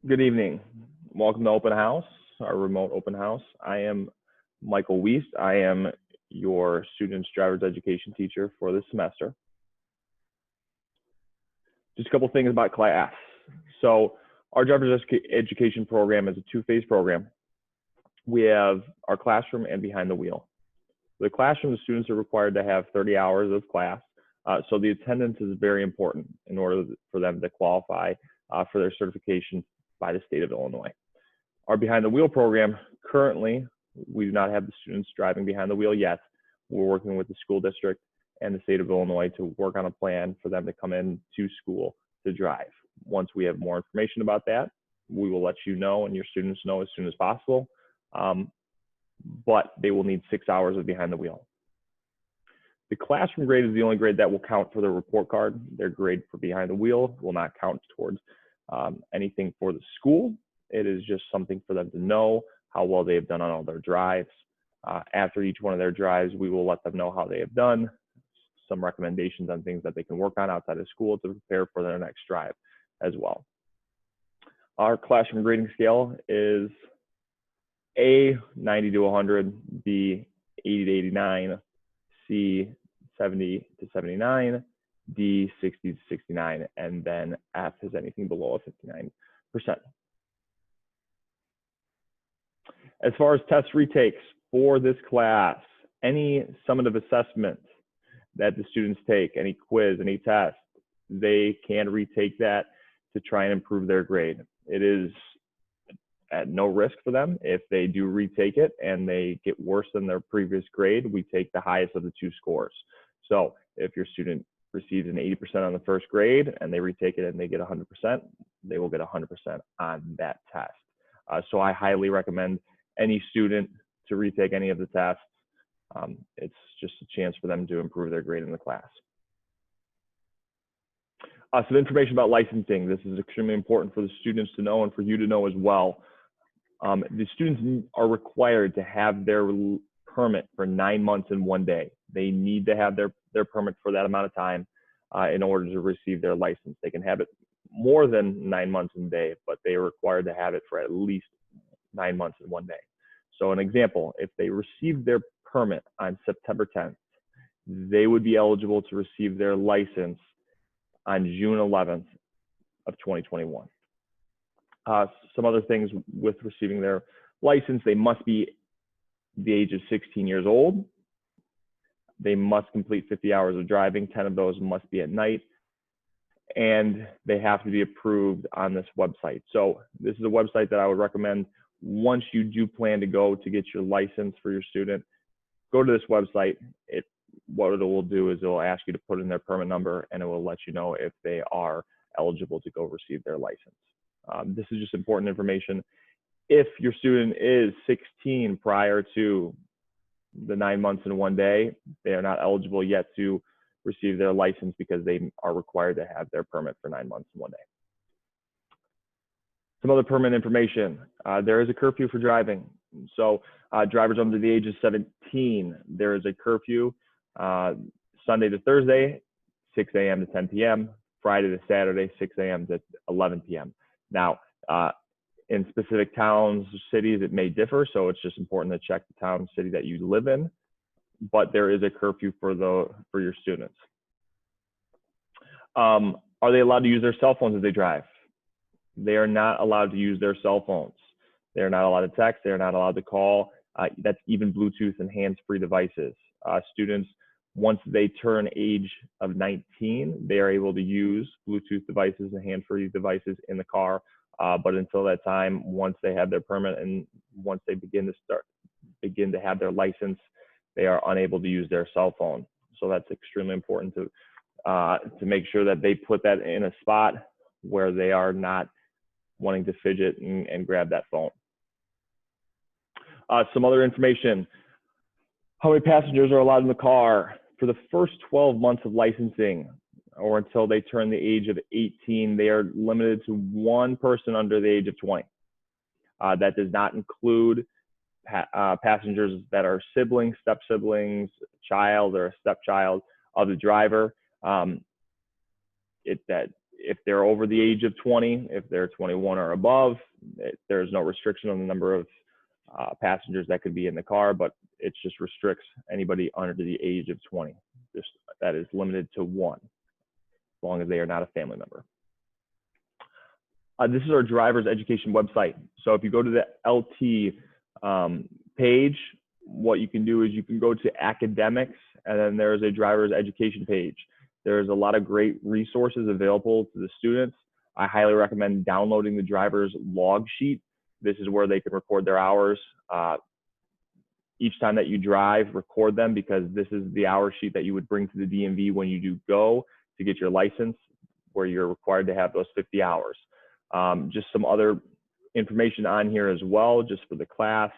Good evening. Welcome to open house, our remote open house. I am Michael Wiest. I am your student's driver's education teacher for this semester. Just a couple things about class. So our driver's education program is a two-phase program. We have our classroom and behind the wheel. The classroom, the students are required to have 30 hours of class. So the attendance is very important in order for them to qualify for their certification by the state of Illinois. Our behind the wheel program, currently, we do not have the students driving behind the wheel yet. We're working with the school district and the state of Illinois to work on a plan for them to come in to school to drive. Once we have more information about that, we will let you know and your students know as soon as possible. But they will need 6 hours of behind the wheel. The classroom grade is the only grade that will count for the report card. Their grade for behind the wheel will not count towards anything for the school. It is just something for them to know how well they have done on all their drives. After each one of their drives, we will let them know how they have done, some recommendations on things that they can work on outside of school to prepare for their next drive as well. Our classroom grading scale is A, 90 to 100, B, 80 to 89, C, 70 to 79, D, 60 to 69, and then F is anything below a 59%. As far as test retakes for this class, any summative assessment that the students take, any quiz, any test, they can retake that to try and improve their grade. It is at no risk for them. If they do retake it and they get worse than their previous grade, we take the highest of the two scores. So if your student receives an 80% on the first grade and they retake it and they get 100%, they will get 100% on that test. So I highly recommend any student to retake any of the tests. It's just a chance for them to improve their grade in the class. Some information about licensing. This is extremely important for the students to know and for you to know as well. The students are required to have their permit for 9 months and 1 day. They need to have their permit for that amount of time in order to receive their license. They can have it more than 9 months and a day, but they are required to have it for at least 9 months and 1 day. So an example, if they received their permit on September 10th, they would be eligible to receive their license on June 11th of 2021. Some other things with receiving their license: they must be the age of 16 years old. They must complete 50 hours of driving. 10 of those must be at night. And they have to be approved on this website. So this is a website that I would recommend once you do plan to go to get your license for your student. Go to this website. What it will do is it will ask you to put in their permit number, and it will let you know if they are eligible to go receive their license. This is just important information. If your student is 16 prior to the 9 months and 1 day, they are not eligible yet to receive their license because they are required to have their permit for 9 months and 1 day. Some other permit information. There is a curfew for driving. So drivers under the age of 17, there is a curfew Sunday to Thursday, 6 a.m. to 10 p.m., Friday to Saturday, 6 a.m. to 11 p.m. Now, in specific towns, cities, it may differ, so it's just important to check the town, city that you live in. But there is a curfew for your students. Are they allowed to use their cell phones as they drive? They are not allowed to use their cell phones. They are not allowed to text. They are not allowed to call. That's even Bluetooth and hands-free devices. Students, once they turn age of 19, they are able to use Bluetooth devices and hand-free devices in the car. But until that time, once they have their permit and once they begin to have their license, they are unable to use their cell phone. So that's extremely important to make sure that they put that in a spot where they are not wanting to fidget and grab that phone. Some other information: how many passengers are allowed in the car? For the first 12 months of licensing, or until they turn the age of 18, they are limited to one person under the age of 20. That does not include passengers that are siblings, step-siblings, child, or a stepchild of the driver. That if they're over the age of 20, if they're 21 or above, there's no restriction on the number of passengers that could be in the car, but it just restricts anybody under the age of 20. Just that is limited to one, as long as they are not a family member. This is our driver's education website. So if you go to the LT page, what you can do is you can go to academics, and then there's a driver's education page. There's a lot of great resources available to the students. I highly recommend downloading the driver's log sheet. This is where they can record their hours. Each time that you drive, record them, because this is the hour sheet that you would bring to the DMV when you do go to get your license, where you're required to have those 50 hours. Just some other information on here as well, just for the class,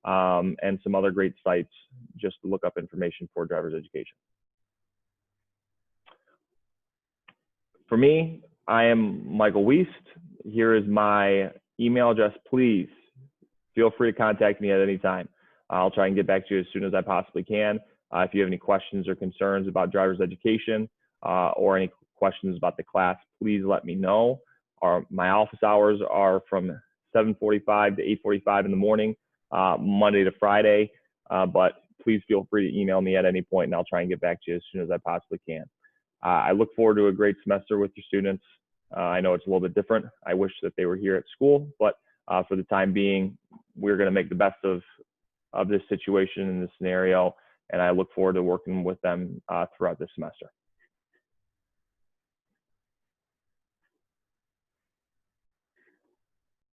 and some other great sites just to look up information for driver's education. For me, I am Michael Wiest. Here is my email address. Please feel free to contact me at any time. I'll try and get back to you as soon as I possibly can. If you have any questions or concerns about driver's education or any questions about the class, please let me know. My office hours are from 7:45 to 8:45 in the morning, Monday to Friday, but please feel free to email me at any point, and I'll try and get back to you as soon as I possibly can. I look forward to a great semester with your students. I know it's a little bit different. I wish that they were here at school, but for the time being, we're going to make the best of this situation and this scenario, and I look forward to working with them throughout this semester.